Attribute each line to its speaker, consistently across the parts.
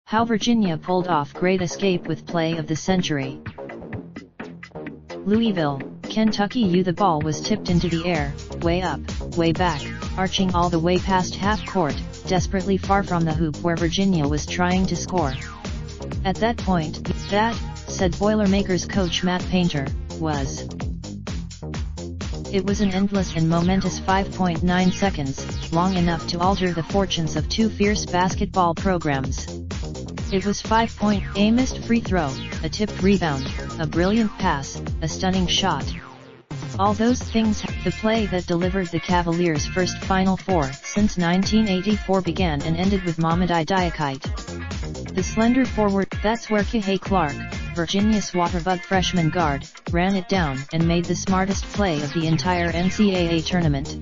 Speaker 1: How Virginia pulled off great escape with play of the century. Louisville, Kentucky. The ball was tipped into the air, way up, way back, arching all the way past half court, desperately far from the hoop where Virginia was trying to score. At that point, that, said Boilermakers coach Matt Painter, was. It was an endless and momentous 5.9 seconds, long enough to alter the fortunes of two fierce basketball programs. It was 5 a missed free throw, a tipped rebound, a brilliant pass, a stunning shot. All those things, the play that delivered the Cavaliers' first Final Four since 1984 began and ended with Mamadi Diakite. The slender forward, that's where Kihei Clark, Virginia's waterbug freshman guard, ran it down and made the smartest play of the entire NCAA tournament.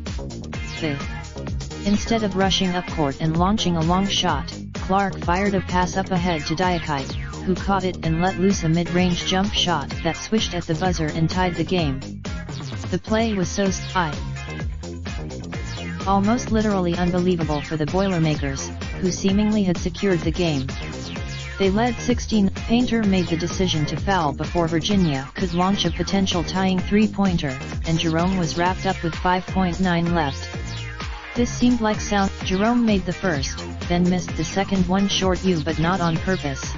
Speaker 1: Instead of rushing up court and launching a long shot, Clark fired a pass up ahead to Diakite, who caught it and let loose a mid-range jump shot that swished at the buzzer and tied the game. The play was so almost literally unbelievable for the Boilermakers, who seemingly had secured the game. They led 16. Painter made the decision to foul before Virginia could launch a potential tying three-pointer, and Jerome was wrapped up with 5.9 left. This seemed like sound. Jerome made the first, then missed the second one short but not on purpose.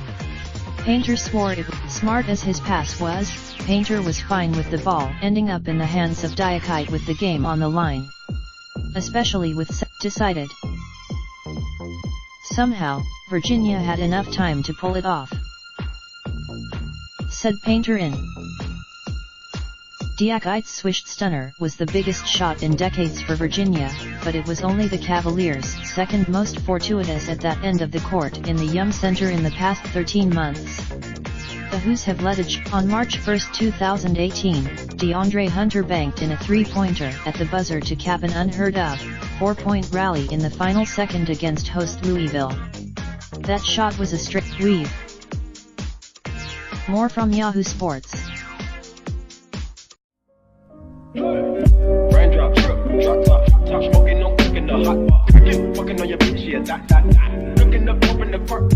Speaker 1: Painter swore it. Smart as his pass was, Painter was fine with the ball ending up in the hands of Diakite with the game on the line. Especially with decided. Somehow, Virginia had enough time to pull it off, said Painter in. Diakite's swished stunner was the biggest shot in decades for Virginia, but it was only the Cavaliers' second most fortuitous at that end of the court in the Yum Center in the past 13 months. The Who's have led it. On March 1, 2018, DeAndre Hunter banked in a three-pointer at the buzzer to cap an unheard-of 4-point rally in the final second against host Louisville. That shot was a straight weave. More from Yahoo Sports.
Speaker 2: Raindrop, drop top, smoking, no cooking the hot pot. Fucking on your bitch, yeah, that. Looking up, open the park,